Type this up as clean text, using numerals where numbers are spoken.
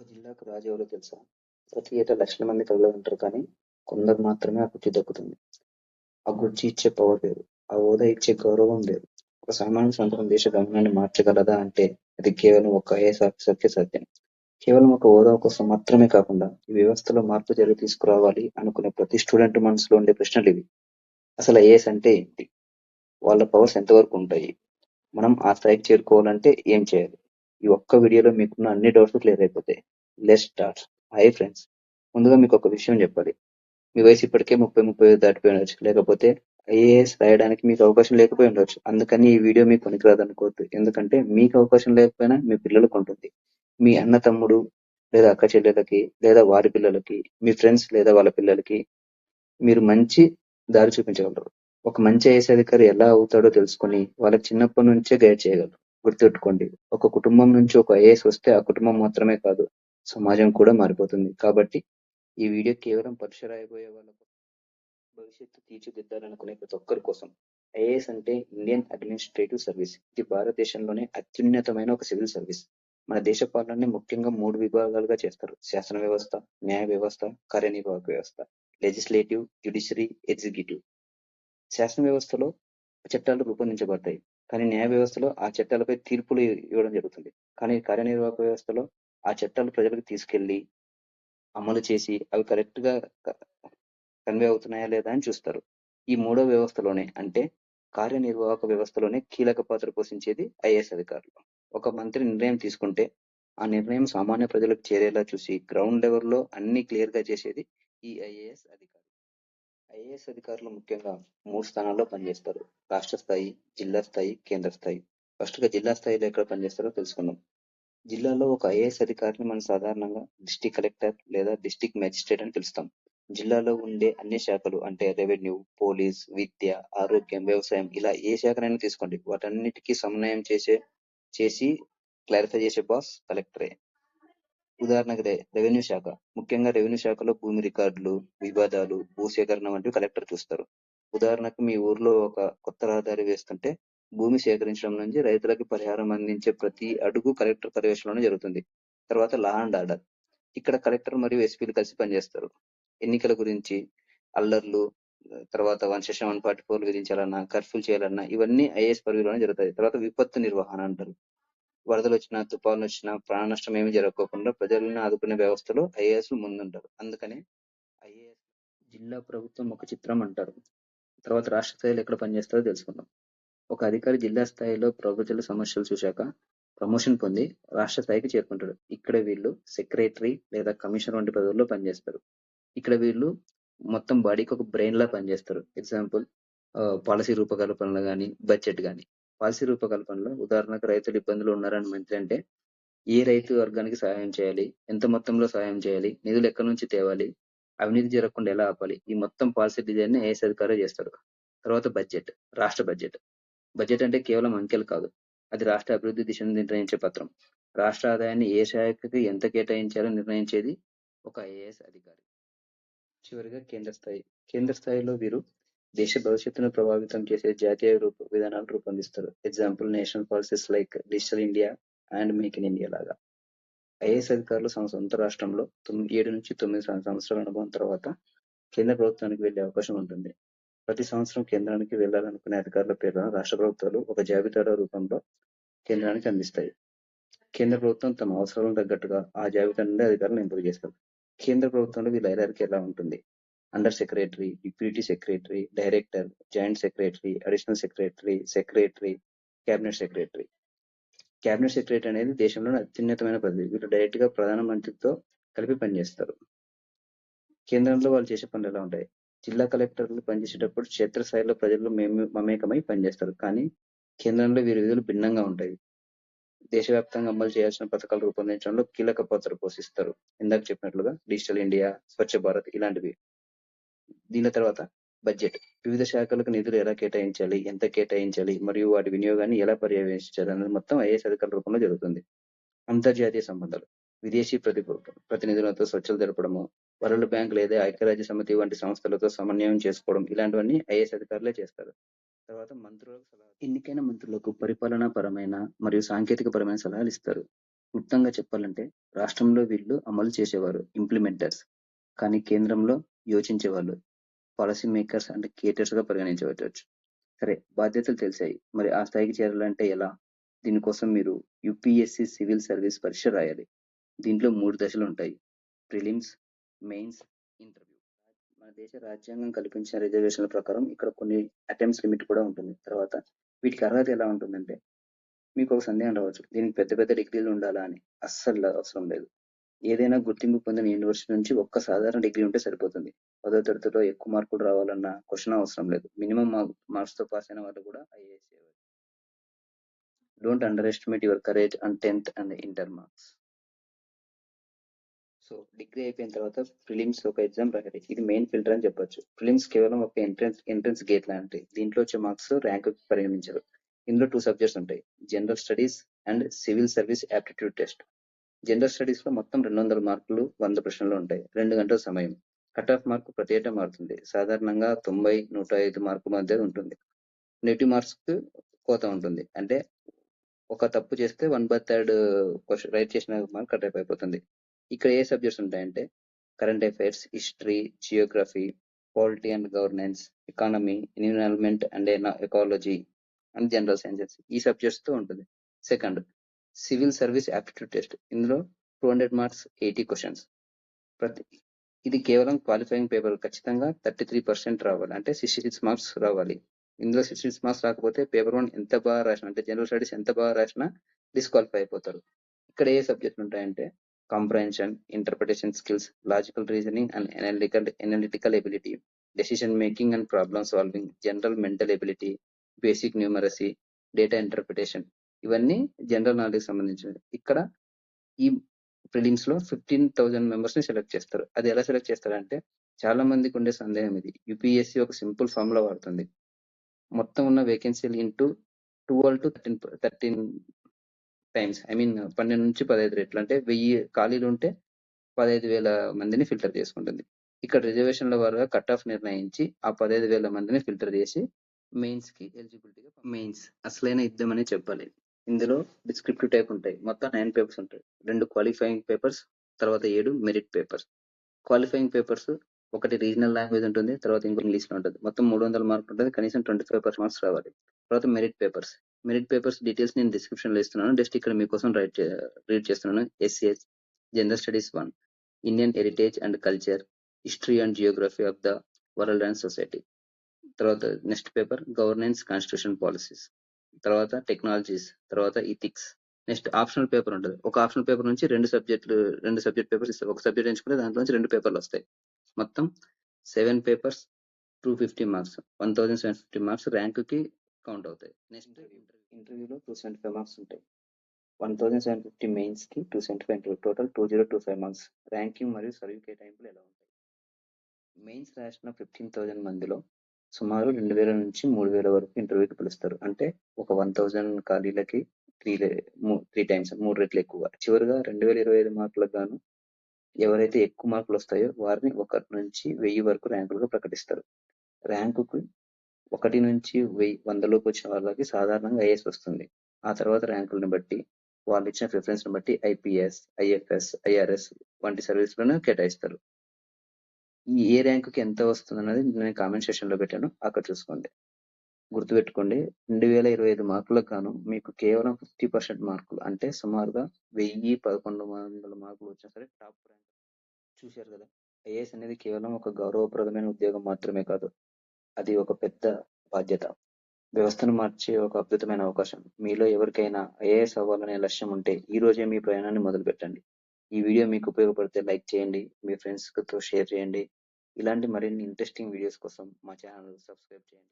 జిల్లాకు రాజు ఎవరో తెలుసా? ప్రతి ఏటా లక్షల మంది కలలు ఉంటారు కానీ కొందరు మాత్రమే ఆ కుర్చీ దక్కుతుంది. ఆ కుర్చీ ఇచ్చే పవర్ వేరు. ఆ హోదా ఇచ్చే గౌరవం వేరు. ఒక సామాన్య సంతకం దేశ గమనాన్ని మార్చగలదా అంటే అది కేవలం ఒక ఐఏఎస్ ఆఫీసర్కే సాధ్యం. కేవలం ఒక హోదా కోసం మాత్రమే కాకుండా ఈ వ్యవస్థలో మార్పు జరిగి తీసుకురావాలి అనుకునే ప్రతి స్టూడెంట్ మనసులో ఉండే ప్రశ్నలు ఇవి. అసలు ఐఏఎస్ అంటే ఏంటి? వాళ్ళ పవర్స్ ఎంతవరకు ఉంటాయి? మనం ఆ స్థాయికి చేరుకోవాలంటే ఏం చేయాలి? ఈ ఒక్క వీడియోలో మీకున్న అన్ని డౌట్స్ క్లియర్ అయిపోతాయి. Let's start. హాయ్ ఫ్రెండ్స్, ముందుగా మీకు ఒక విషయం చెప్పాలి. మీ వయసు ఇప్పటికే 30-35 దాటిపోయి ఉండొచ్చు, లేకపోతే ఐఏఎస్ రాయడానికి మీకు అవకాశం లేకపోయి ఉండొచ్చు. అందుకని ఈ వీడియో మీకు పనికిరాదు అనుకోవద్దు. ఎందుకంటే మీకు అవకాశం లేకపోయినా మీ పిల్లలకు ఉంటుంది. మీ అన్న తమ్ముడు లేదా అక్క చెల్లెలకి లేదా వారి పిల్లలకి, మీ ఫ్రెండ్స్ లేదా వాళ్ళ పిల్లలకి మీరు మంచి దారి చూపించగలరు. ఒక మంచి ఐఏఎస్ అధికారి ఎలా అవుతాడో తెలుసుకొని వాళ్ళకి చిన్నప్పటి నుంచే గైడ్ చేయగలరు. గుర్తుపెట్టుకోండి, ఒక కుటుంబం నుంచి ఒక ఐఏఎస్ వస్తే ఆ కుటుంబం మాత్రమే కాదు, సమాజం కూడా మారిపోతుంది. కాబట్టి ఈ వీడియో కేవలం పరీక్ష రాయబోయే వాళ్ళ భవిష్యత్తు తీర్చిదిద్దాలనుకునే ప్రతి ఒక్కరి కోసం. ఐఏఎస్ అంటే ఇండియన్ అడ్మినిస్ట్రేటివ్ సర్వీస్. ఇది భారతదేశంలోనే అత్యున్నతమైన ఒక సివిల్ సర్వీస్. మన దేశ పాలనని ముఖ్యంగా 3 విభాగాలుగా చేస్తారు: శాసన వ్యవస్థ, న్యాయ వ్యవస్థ, కార్యనిర్వాహక వ్యవస్థ. Legislative, judiciary, executive. శాసన వ్యవస్థలో చట్టాలు రూపొందించబడతాయి, కానీ న్యాయ వ్యవస్థలో ఆ చట్టాలపై తీర్పులు ఇవ్వడం జరుగుతుంది. కానీ కార్యనిర్వాహక వ్యవస్థలో ఆ చట్టాలు ప్రజలకు తీసుకెళ్లి అమలు చేసి అవి కరెక్ట్ గా కన్వే అవుతున్నాయా లేదా అని చూస్తారు. ఈ మూడో వ్యవస్థలోనే, అంటే కార్యనిర్వాహక వ్యవస్థలోనే కీలక పాత్ర పోషించేది ఐఏఎస్ అధికారులు. ఒక మంత్రి నిర్ణయం తీసుకుంటే ఆ నిర్ణయం సామాన్య ప్రజలకు చేరేలా చూసి గ్రౌండ్ లెవెల్లో అన్ని క్లియర్ గా చేసేది ఈ ఐఏఎస్ అధికారులు. ఐఏఎస్ అధికారులు ముఖ్యంగా 3 స్థానాల్లో పనిచేస్తారు: రాష్ట్ర స్థాయి, జిల్లా స్థాయి, కేంద్ర స్థాయి. ఫస్ట్ గా జిల్లా స్థాయిలో ఎక్కడ పనిచేస్తారో తెలుసుకుందాం. జిల్లాలో ఒక ఐఏఎస్ అధికారిని మనం సాధారణంగా డిస్ట్రిక్ట్ కలెక్టర్ లేదా డిస్ట్రిక్ట్ మేజిస్ట్రేట్ అని పిలుస్తాం. జిల్లాలో ఉండే అన్ని శాఖలు, అంటే రెవెన్యూ, పోలీస్, విద్య, ఆరోగ్యం, వ్యవసాయం, ఇలా ఏ శాఖనైనా తీసుకోండి, వాటన్నిటికీ సమన్వయం చేసి క్లారిఫై చేసే బాస్ కలెక్టరే. ఉదాహరణకు రెవెన్యూ శాఖ. ముఖ్యంగా రెవెన్యూ శాఖలో భూమి రికార్డులు, వివాదాలు, భూసేకరణ వంటివి కలెక్టర్ చూస్తారు. ఉదాహరణకు మీ ఊర్లో ఒక కొత్త రహదారి వేస్తుంటే భూమి సేకరించడం నుంచి రైతులకు పరిహారం అందించే ప్రతి అడుగు కలెక్టర్ పర్యవేక్షణలోనే జరుగుతుంది. తర్వాత లా అండ్ ఆర్డర్. ఇక్కడ కలెక్టర్ మరియు ఎస్పీలు కలిసి పనిచేస్తారు. ఎన్నికల గురించి, అల్లర్లు, తర్వాత 144 విధించాలన్నా, కర్ఫ్యూలు చేయాలన్నా ఇవన్నీ ఐఏఎస్ పరిధిలోనే జరుగుతాయి. తర్వాత విపత్తు నిర్వహణ అంటారు. వరదలు వచ్చినా, తుఫాన్లు వచ్చినా ప్రాణ నష్టం ఏమీ జరగకోకుండా ప్రజలను ఆదుకునే వ్యవస్థలో ఐఏఎస్ ముందుంటారు. అందుకనే ఐఏఎస్ జిల్లా ప్రభుత్వం ఒక చిత్రం అంటారు. తర్వాత రాష్ట్ర స్థాయిలో ఎక్కడ పనిచేస్తారో తెలుసుకుందాం. ఒక అధికారి జిల్లా స్థాయిలో ప్రజల సమస్యలు చూశాక ప్రమోషన్ పొంది రాష్ట్ర స్థాయికి చేరుకుంటాడు. ఇక్కడ వీళ్ళు సెక్రటరీ లేదా కమిషనర్ వంటి పదవుల్లో పనిచేస్తారు. ఇక్కడ వీళ్ళు మొత్తం బాడీకి ఒక బ్రెయిన్ లా పనిచేస్తారు. ఎగ్జాంపుల్, పాలసీ రూపకల్పనలో కానీ, బడ్జెట్ కానీ. పాలసీ రూపకల్పనలో ఉదాహరణకు రైతులు ఇబ్బందులు ఉన్నారని మంత్రి అంటే ఏ రైతు వర్గానికి సహాయం చేయాలి, ఎంత మొత్తంలో సహాయం చేయాలి, నిధులు ఎక్కడి నుంచి తేవాలి, అవినీతి జరగకుండా ఎలా ఆపాలి, ఈ మొత్తం పాలసీ డిజైన్ ని ఐఏఎస్ అధికారులు చేస్తారు. తర్వాత బడ్జెట్, రాష్ట్ర బడ్జెట్. బడ్జెట్ అంటే కేవలం అంకెలు కాదు, అది రాష్ట్ర అభివృద్ధి దిశను నిర్ణయించే పత్రం. రాష్ట్ర ఆదాయాన్ని ఏ శాఖకి ఎంత కేటాయించాలో నిర్ణయించేది ఒక ఐఏఎస్ అధికారి. చివరిగా కేంద్ర స్థాయి. కేంద్ర స్థాయిలో వీరు దేశ భవిష్యత్తును ప్రభావితం చేసే జాతీయ విధానాలు రూపొందిస్తారు. Example, national policies like digital India and make in India లాగా. ఐఏఎస్ అధికారులు తమ సొంత రాష్ట్రంలో 7 నుంచి 9 సంవత్సరాల అనుభవం తర్వాత కేంద్ర ప్రభుత్వానికి వెళ్లే అవకాశం ఉంటుంది. ప్రతి సంవత్సరం కేంద్రానికి వెళ్లాలనుకునే అధికారుల పేర్లను రాష్ట్ర ప్రభుత్వాలు ఒక జాబితాల రూపంలో కేంద్రానికి అందిస్తాయి. కేంద్ర ప్రభుత్వం తమ అవసరాలకు తగ్గట్టుగా ఆ జాబితా నుండి అధికారులను ఎంపిక చేస్తారు. కేంద్ర ప్రభుత్వంలో వీళ్ళ హైరార్కీ ఎలా ఉంటుంది? Under secretary, deputy secretary, director, joint secretary, additional secretary, secretary, cabinet secretary. Cabinet secretary అనేది దేశంలోని అత్యున్నతమైన పదవి. వీళ్ళు డైరెక్ట్ గా ప్రధానమంత్రితో కలిపి పనిచేస్తారు. కేంద్రంలో వాళ్ళు చేసే పనులు ఎలా ఉంటాయి? జిల్లా కలెక్టర్లు పనిచేసేటప్పుడు క్షేత్రస్థాయిలో ప్రజలు మమేకమై పనిచేస్తారు. కానీ కేంద్రంలో వీరి విధులు భిన్నంగా ఉంటాయి. దేశవ్యాప్తంగా అమలు చేయాల్సిన పథకాలు రూపొందించడంలో కీలక పాత్ర పోషిస్తారు. ఇందాక చెప్పినట్లుగా డిజిటల్ ఇండియా, స్వచ్ఛ భారత్ ఇలాంటివి. దీని తర్వాత బడ్జెట్. వివిధ శాఖలకు నిధులు ఎలా కేటాయించాలి, ఎంత కేటాయించాలి, మరియు వాటి వినియోగాన్ని ఎలా పర్యవేక్షించాలి అనేది మొత్తం ఐఏఎస్ అధికారుల రూపంలో జరుగుతుంది. అంతర్జాతీయ సంబంధాలు. విదేశీ ప్రతినిధులతో చర్చలు జరపడము, వరల్డ్ బ్యాంక్ లేదా ఐక్యరాజ్య సమితి వంటి సంస్థలతో సమన్వయం చేసుకోవడం, ఇలాంటివన్నీ ఐఏఎస్ అధికారులే చేస్తారు. తర్వాత మంత్రులకు సలహా. ఎన్నికైన మంత్రులకు పరిపాలనా పరమైన మరియు సాంకేతిక పరమైన సలహాలు ఇస్తారు. క్లుప్తంగా చెప్పాలంటే రాష్ట్రంలో వీళ్ళు అమలు చేసేవారు ఇంప్లిమెంటర్స్, కానీ కేంద్రంలో యోచించేవాళ్ళు పాలసీ మేకర్స్ అండ్ క్రియేటర్స్ గా పరిగణించవచ్చు. సరే, బాధ్యతలు తెలిసాయి, మరి ఆ స్థాయికి చేరాలంటే ఎలా? దీనికోసం మీరు యూపీఎస్సీ సివిల్ సర్వీస్ పరీక్ష రాయాలి. దీంట్లో 3 దశలు ఉంటాయి: ప్రిలిమ్స్, మెయిన్స్, ఇంటర్వ్యూ. మన దేశ రాజ్యాంగం కల్పించిన రిజర్వేషన్ల ప్రకారం ఇక్కడ కొన్ని అటెంప్ట్స్ లిమిట్ కూడా ఉంటుంది. తర్వాత వీటికి అర్హత ఎలా ఉంటుందంటే, మీకు ఒక సందేహం రావచ్చు, దీనికి పెద్ద పెద్ద డిగ్రీలు ఉండాలా అని. అస్సలు అవసరం లేదు. ఏదైనా గుర్తింపు పొందిన యూనివర్సిటీ నుంచి ఒక్క సాధారణ డిగ్రీ ఉంటే సరిపోతుంది. 10వ తరగతిలో ఎక్కువ మార్కులు రావాలన్న క్వశ్చన్ అవసరం లేదు. మినిమం మార్క్స్ తో పాస్ అయిన వాళ్ళు కూడా ఐఏఎస్ చేయవచ్చు. Don't under estimate your courage and 10th and inter marks. So degree అయిపోయిన తర్వాత ప్రిలిమ్స్ ఒక ఎగ్జామ్ రాయాలి. ఇది మెయిన్ ఫిల్టర్ అని చెప్పొచ్చు. ప్రిలిమ్స్ కేవలం ఒక ఎంట్రన్స్ గేట్ లాంటి. దీంట్లో వచ్చే మార్క్స్ ర్యాంక్ పరిగణించరు. ఇందులో 2 సబ్జెక్ట్స్ ఉంటాయి: general studies and civil service aptitude test. General studies లో మొత్తం 200 మార్కులు, 100 ప్రశ్నలు ఉంటాయి. 2 గంటల సమయం. కట్ ఆఫ్ మార్క్ ప్రతి ఏటా మారుతుంది. సాధారణంగా 90, 105 మార్కుల మధ్య ఉంటుంది. నెగిటివ్ మార్క్స్ కు కోత ఉంటుంది. అంటే ఒక తప్పు చేస్తే 1/3 క్వశ్చన్ రైట్ చేసిన మార్క్ కట్ ఆఫ్ అయిపోతుంది. ఇక్కడ ఏ సబ్జెక్ట్స్ ఉంటాయంటే current affairs, history, Geography, polity and governance, economy, environment and ecology and general sciences. ఈ సబ్జెక్ట్స్ తో ఉంటుంది. Second, civil service aptitude test. ఇందులో 200 మార్క్స్, 80 క్వశ్చన్స్. ఇది కేవలం క్వాలిఫైయింగ్ పేపర్ ఖచ్చితంగా 33% రావాలి, అంటే 66 మార్క్స్ రావాలి. ఇందులో 66 మార్క్స్ రాకపోతే పేపర్ 1 ఎంత బాగా రాసినా, అంటే జనరల్ స్టడీస్ ఎంత బాగా రాసినా డిస్క్వాలిఫై అయిపోతారు. ఇక్కడ ఏ సబ్జెక్ట్ ఉంటాయంటే comprehension, interpretation skills, logical reasoning and analytical ability, decision making and problem solving, general mental ability, basic numeracy, data interpretation. ఇవన్నీ జనరల్ నాలెడ్జ్ సంబంధించినవి. ఇక్కడ ఈ ప్రిలిమ్స్ లో 15,000 మెంబర్స్ ని సెలెక్ట్ చేస్తారు. అది ఎలా సెలెక్ట్ చేస్తారంటే, చాలా మందికి ఉండే సందేహం ఇది. యూపీఎస్సీ ఒక సింపుల్ ఫార్ములా వాడుతుంది: మొత్తం ఉన్న వేకెన్సీలు ఇంటూ 12 to 13 టైమ్స్, 12 నుంచి 15 రెట్లు. అంటే 1000 ఖాళీలు ఉంటే 15,000 మందిని ఫిల్టర్ చేసుకుంటుంది. ఇక్కడ రిజర్వేషన్ల వారుగా కట్ ఆఫ్ నిర్ణయించి ఆ 15,000 మందిని ఫిల్టర్ చేసి మెయిన్స్ కి ఎలిజిబిలిటీగా. మెయిన్స్ అసలైన యుద్ధం అని చెప్పాలి. ఇందులో డిస్క్రిప్టివ్ టైప్ ఉంటాయి. మొత్తం 9 పేపర్స్ ఉంటాయి. 2 క్వాలిఫైయింగ్ పేపర్స్, తర్వాత 7 మెరిట్ పేపర్స్. క్వాలిఫైయింగ్ పేపర్స్ ఒకటి రీజనల్ లాంగ్వేజ్ ఉంటుంది, తర్వాత ఇంకో ఇంగ్లీష్ లో ఉంటుంది. మొత్తం 300 మార్కులు ఉంటుంది. కనీసం 25 మార్క్స్ రావాలి. తర్వాత మెరిట్ పేపర్స్ డీటెయిల్స్ నేను డిస్క్రిప్షన్ లో ఇస్తున్నాను. జస్ట్ ఇక్కడ మీకోసం రీడ్ చేస్తున్నాను. Essays, general studies 1, Indian heritage and culture, history and geography of the world and society. తర్వాత next paper governance, constitution policies. తర్వాత టెక్నాలజీస్, తర్వాత ఇథిక్స్. నెక్స్ట్ ఆప్షనల్ పేపర్ ఉంటుంది. ఒక ఆప్షనల్ పేపర్ నుంచి 2 సబ్జెక్ట్ పేపర్స్ ఇస్తారు. ఒక సబ్జెక్ట్ ఎంచుకుంటే దాంట్లో నుంచి 2 పేపర్లు వస్తాయి. మొత్తం 7 పేపర్స్, 250 మార్క్స్, 1750 మార్క్స్ ర్యాంక్ కి కౌంట్ అవుతాయి. నెక్స్ట్ ఇంటర్వ్యూలో 275 మార్క్స్ ఉంటాయి. 1750 మెయిన్స్ కి 275 ఇంటర్వ్యూ, టోటల్ 2025 మార్క్స్. ర్యాంకింగ్ మరియు సర్వీ కేటాయింపులు ఎలా ఉంటాయి? మెయిన్స్ రాసిన 15,000 మందిలో సుమారు 2,000 నుంచి 3,000 వరకు ఇంటర్వ్యూకి పిలుస్తారు. అంటే ఒక 1,000 ఖాళీలకి 3 టైమ్స్, 3 రెట్లు ఎక్కువ. చివరిగా 2025 మార్కులకు గాను ఎవరైతే ఎక్కువ మార్కులు వస్తాయో వారిని 1 నుంచి 1000 వరకు ర్యాంకులుగా ప్రకటిస్తారు. ర్యాంకుకు 1 నుంచి 100 లోపు వచ్చిన వాళ్ళకి సాధారణంగా ఐఏఎస్ వస్తుంది. ఆ తర్వాత ర్యాంకులను బట్టి, వాళ్ళు ఇచ్చిన ప్రిఫరెన్స్ ని బట్టి ఐపీఎస్, ఐఎఫ్ఎస్, ఐఆర్ఎస్ వంటి సర్వీసులను కేటాయిస్తారు. ఈ ఏ ర్యాంకుకి ఎంత వస్తుంది అన్నది నేను కామెంట్ సెక్షన్ లో పెట్టాను, అక్కడ చూసుకోండి. గుర్తుపెట్టుకోండి, 2025 మార్కులకు గాను మీకు కేవలం 50% మార్కులు, అంటే సుమారుగా 1,100 మార్కులు వచ్చినా సరే టాప్ ర్యాంక్. చూశారు కదా, ఐఏఎస్ అనేది కేవలం ఒక గౌరవప్రదమైన ఉద్యోగం మాత్రమే కాదు, అది ఒక పెద్ద బాధ్యత. వ్యవస్థను మార్చే ఒక అద్భుతమైన అవకాశం. మీలో ఎవరికైనా ఐఏఎస్ అవ్వాలనే లక్ష్యం ఉంటే ఈ రోజే మీ ప్రయాణాన్ని మొదలు పెట్టండి. ఈ వీడియో మీకు ఉపయోగపడితే లైక్ చేయండి, మీ ఫ్రెండ్స్ తో షేర్ చేయండి. ఇలాంటి మరిన్ని ఇంట్రెస్టింగ్ వీడియోస్ కోసం మా ఛానల్ సబ్స్క్రైబ్ చేయండి.